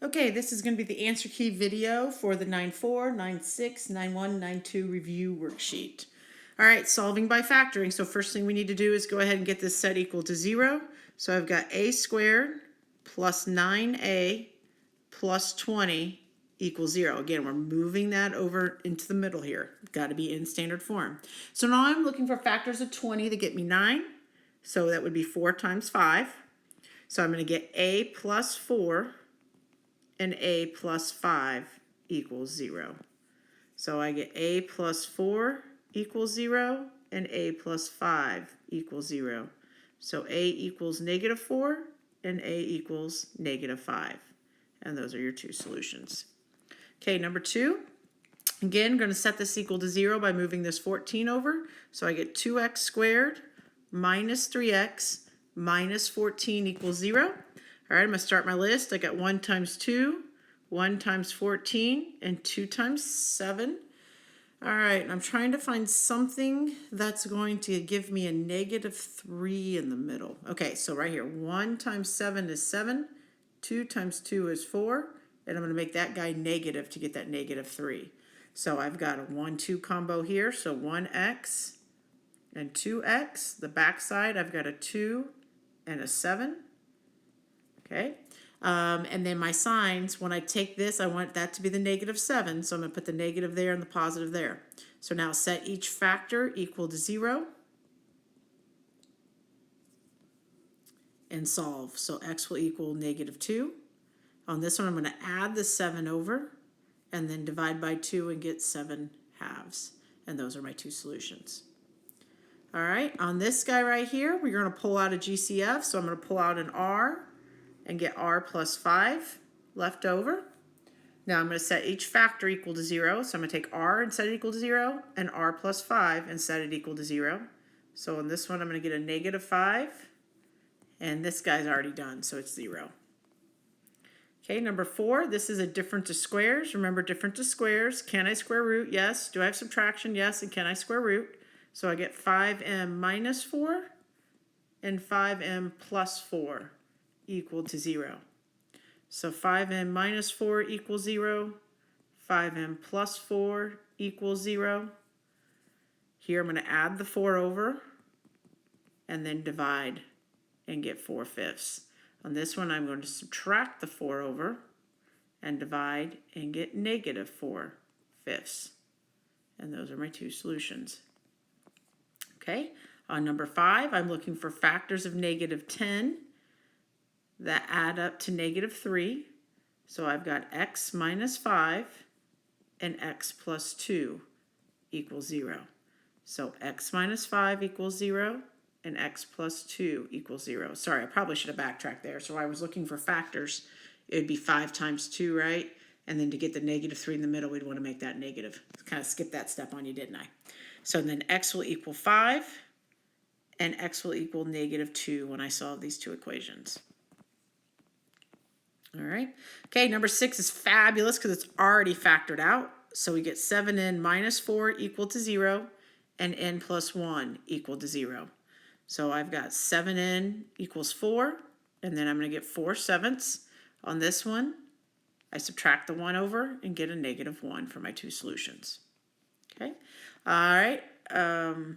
Okay, this is going to be the answer key video for the 9-4, 9-6, 9-1, 9-2 review worksheet. All right, solving by factoring. So first thing we need to do is go ahead and get this set equal to 0. So I've got a squared plus 9a plus 20 equals 0. Again, we're moving that over into the middle here. Got to be in standard form. So now I'm looking for factors of 20 to get me 9. So that would be 4 times 5. So I'm going to get a plus 4 and a plus 5 equals 0. So I get a plus 4 equals 0 and a plus 5 equals 0. So a equals negative 4 and a equals negative 5. And those are your two solutions. Okay, number 2. Again, I'm going to set this equal to 0 by moving this 14 over. So I get 2x squared minus 3x minus 14 equals 0. All right, I'm going to start my list. I got 1 times 2, 1 times 14, and 2 times 7. All right, I'm trying to find something that's going to give me a negative 3 in the middle. Okay, so right here, 1 times 7 is 7, 2 times 2 is 4, and I'm going to make that guy negative to get that negative 3. So I've got a 1-2 combo here, so 1x and 2x. The back side, I've got a 2 and a 7. Okay, and then my signs, when I take this, I want that to be the negative 7, so I'm going to put the negative there and the positive there. So now set each factor equal to 0 and solve. So x will equal negative 2. On this one, I'm going to add the 7 over and then divide by 2 and get 7 halves. And those are my two solutions. All right, on this guy right here, we're going to pull out a GCF, so I'm going to pull out an R and get r plus 5 left over. Now I'm going to set each factor equal to 0. So I'm going to take r and set it equal to 0, and r plus 5 and set it equal to 0. So on this one, I'm going to get a negative 5, and this guy's already done, so it's 0. Okay, number 4, this is a difference of squares. Remember, difference of squares. Can I square root? Yes. Do I have subtraction? Yes. And can I square root? So I get 5m minus 4 and 5m plus 4 equal to 0. So 5m minus 4 equals 0. 5m plus 4 equals 0. Here I'm going to add the 4 over and then divide and get 4/5. On this one, I'm going to subtract the 4 over and divide and get negative 4/5. And those are my two solutions. Okay, on number 5, I'm looking for factors of negative 10 that add up to negative 3. So I've got x minus 5 and x plus 2 equals 0. So x minus 5 equals 0 and x plus 2 equals 0. Sorry, I probably should have backtracked there. So I was looking for factors. It would be 5 times 2, right? And then to get the negative 3 in the middle, we'd want to make that negative. Kind of skipped that step on you, didn't I? So then x will equal 5 and x will equal negative 2 when I solve these two equations. All right. Okay, number 6 is fabulous because it's already factored out. So we get 7n minus 4 equal to 0 and n plus 1 equal to 0. So I've got 7n equals 4, and then I'm going to get 4/7. On this one, I subtract the 1 over and get a negative 1 for my two solutions. Okay. All right. Oh,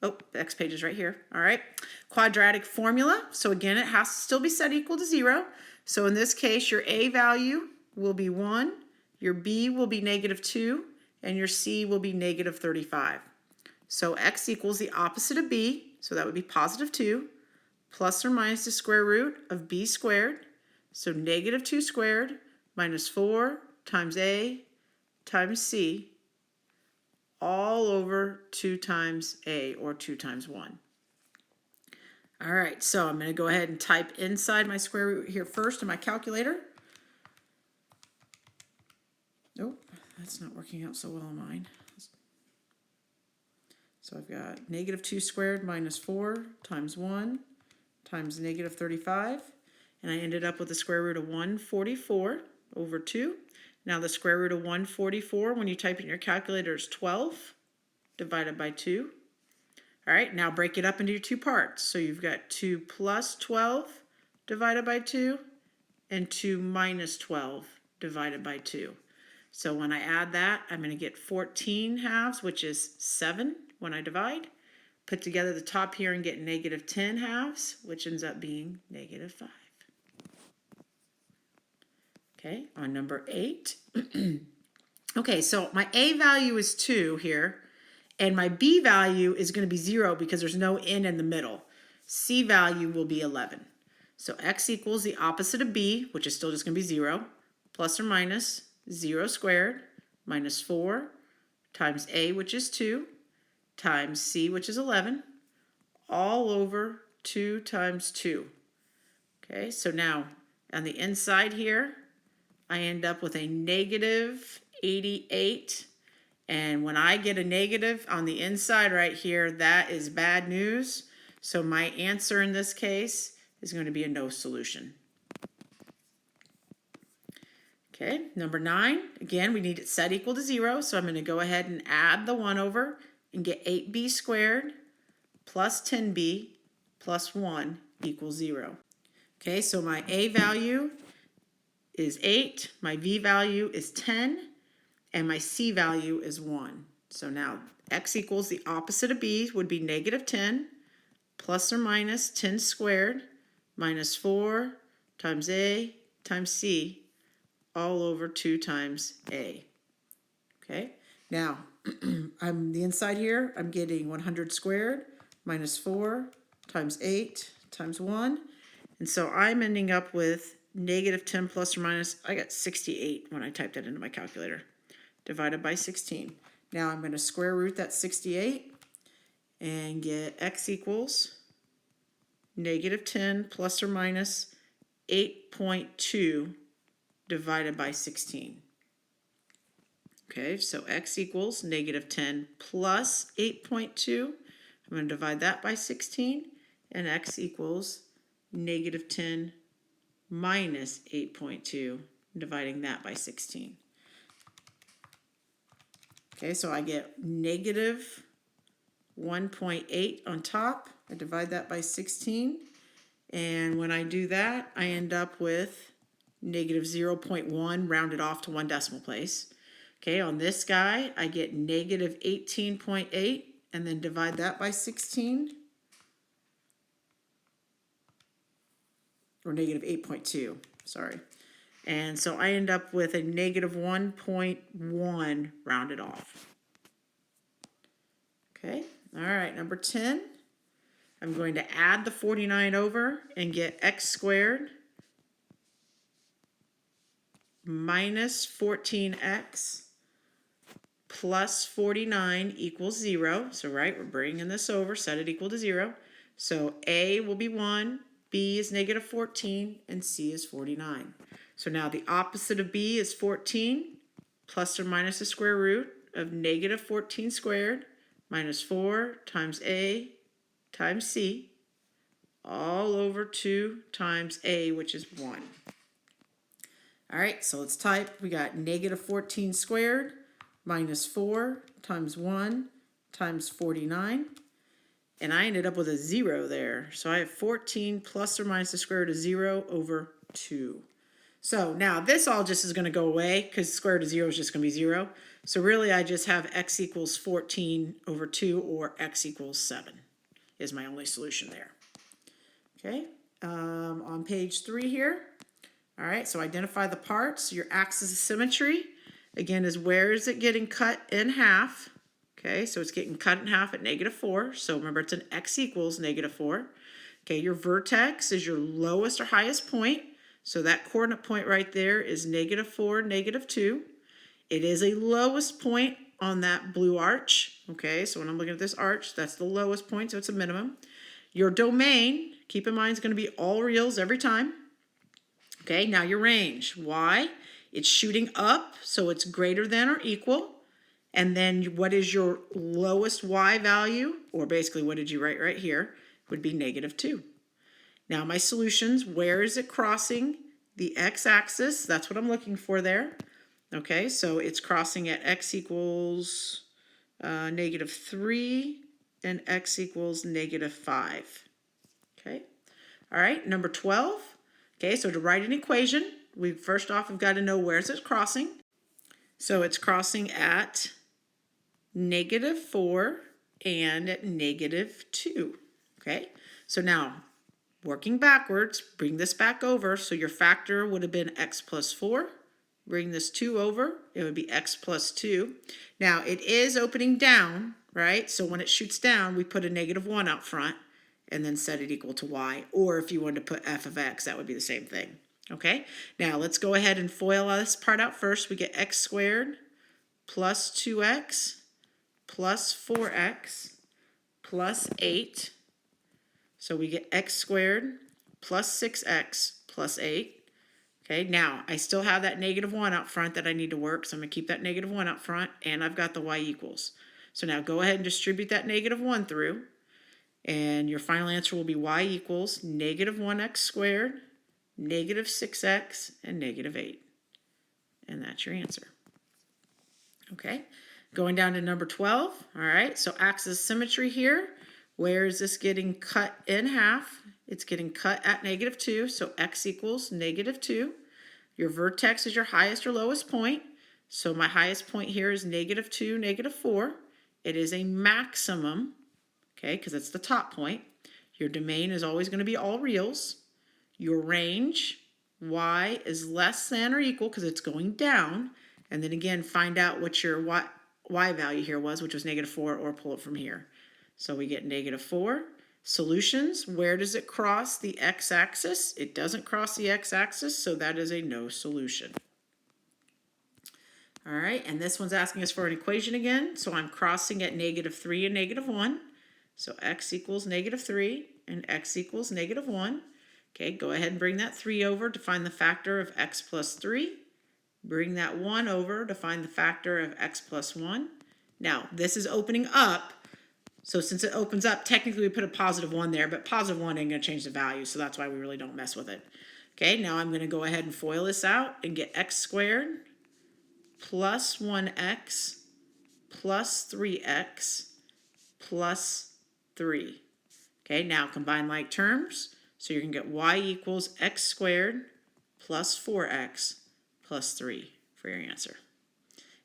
the next page is right here. All right. Quadratic formula. So again, it has to still be set equal to 0. So in this case, your a value will be 1, your b will be negative 2, and your c will be negative 35. So x equals the opposite of b, so that would be positive 2, plus or minus the square root of b squared. So negative 2 squared minus 4 times a times c, all over 2 times a, or 2 times 1. All right, so I'm going to go ahead and type inside my square root here first in my calculator. Nope, that's not working out so well on mine. So I've got negative 2 squared minus 4 times 1 times negative 35. And I ended up with the square root of 144 over 2. Now the square root of 144, when you type it in your calculator, is 12 divided by 2. All right, now break it up into your two parts. So you've got 2 plus 12 divided by 2 and 2 minus 12 divided by 2. So when I add that, I'm going to get 14 halves, which is 7 when I divide. Put together the top here and get negative 10 halves, which ends up being negative 5. Okay, on number 8. Okay, so my A value is 2 here, and my B value is going to be 0 because there's no n in the middle. C value will be 11. So x equals the opposite of B, which is still just going to be 0, plus or minus 0 squared minus 4 times A, which is 2, times C, which is 11, all over 2 times 2. Okay, so now on the inside here, I end up with a negative 88. And when I get a negative on the inside right here, that is bad news. So my answer in this case is going to be a no solution. Okay, number 9, again, we need it set equal to 0. So I'm going to go ahead and add the 1 over and get 8b squared plus 10b plus 1 equals 0. Okay, so my A value is 8, my V value is 10, and my C value is 1. So now x equals the opposite of B would be negative 10 plus or minus 10 squared minus 4 times A times C all over 2 times A. Okay, now I'm the inside here, I'm getting 100 squared minus 4 times 8 times 1. And so I'm ending up with negative 10 plus or minus, I got 68 when I typed that into my calculator, divided by 16. Now I'm going to square root that 68 and get x equals negative 10 plus or minus 8.2 divided by 16. Okay, so x equals negative 10 plus 8.2. I'm going to divide that by 16, and x equals negative 10 minus 8.2, dividing that by 16. Okay, so I get negative 1.8 on top. I divide that by 16. And when I do that, I end up with negative 0.1 rounded off to 1 decimal place. Okay, on this guy, I get negative 18.8 and then divide that by 16. Or negative 8.2, sorry. And so I end up with a negative 1.1 rounded off. Okay, all right, number 10. I'm going to add the 49 over and get x squared minus 14x plus 49 equals 0. So right, we're bringing this over, set it equal to 0. So A will be 1, B is negative 14, and C is 49. So now the opposite of B is 14 plus or minus the square root of negative 14 squared minus 4 times A times C all over 2 times A, which is 1. All right, so let's type. We got negative 14 squared minus 4 times 1 times 49. And I ended up with a 0 there. So I have 14 plus or minus the square root of 0 over 2. So now this all just is going to go away because square root of 0 is just going to be 0. So really I just have x equals 14 over 2, or x equals 7 is my only solution there. Okay, on page 3 here. All right, so identify the parts. Your axis of symmetry, again, is where is it getting cut in half? Okay, so it's getting cut in half at negative 4. So remember, it's an x equals negative 4. Okay, your vertex is your lowest or highest point. So that coordinate point right there is negative 4, negative 2. It is a lowest point on that blue arch. Okay, so when I'm looking at this arch, that's the lowest point, so it's a minimum. Your domain, keep in mind, is going to be all reals every time. Okay, now your range. Why? It's shooting up, so it's greater than or equal. And then what is your lowest y value, or basically what did you write right here, would be negative 2. Now my solutions, where is it crossing the x-axis? That's what I'm looking for there. Okay, so it's crossing at x equals negative 3 and x equals negative 5. Okay, all right, number 12. Okay, so to write an equation, we've got to know where is it crossing. So it's crossing at -4 and at -2. Okay, so now working backwards, bring this back over. So your factor would have been x plus 4. Bring this 2 over, it would be x plus 2. Now it is opening down, right? So when it shoots down, we put a -1 out front and then set it equal to y. Or if you wanted to put f of x, that would be the same thing. Okay, now let's go ahead and FOIL this part out first. We get x squared plus 2x plus 4x plus 8. So we get x squared plus 6x plus 8. Okay, now I still have that -1 out front that I need to work, so I'm going to keep that -1 out front, and I've got the y equals. So now go ahead and distribute that -1 through, and your final answer will be y equals -1x squared, -6x, and -8. And that's your answer. Okay, going down to number 12. All right, so axis symmetry here. Where is this getting cut in half? It's getting cut at -2, so x equals -2. Your vertex is your highest or lowest point. So my highest point here is -2, -4. It is a maximum, okay, because it's the top point. Your domain is always going to be all reals. Your range, y, is less than or equal because it's going down. And then again, find out what your y value here was, which was -4, or pull it from here. So we get -4. Solutions, where does it cross the x-axis? It doesn't cross the x-axis, so that is a no solution. All right, and this one's asking us for an equation again. So I'm crossing at -3 and -1. So x equals -3 and x equals -1. Okay, go ahead and bring that 3 over to find the factor of x plus 3. Bring that 1 over to find the factor of x plus 1. Now, this is opening up. So since it opens up, technically we put a +1 there, but +1 ain't going to change the value, so that's why we really don't mess with it. Okay, now I'm going to go ahead and FOIL this out and get x squared plus 1x plus 3x plus 3. Okay, now combine like terms. So you're going to get y equals x squared plus 4x plus 3 for your answer.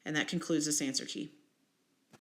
And that concludes this answer key.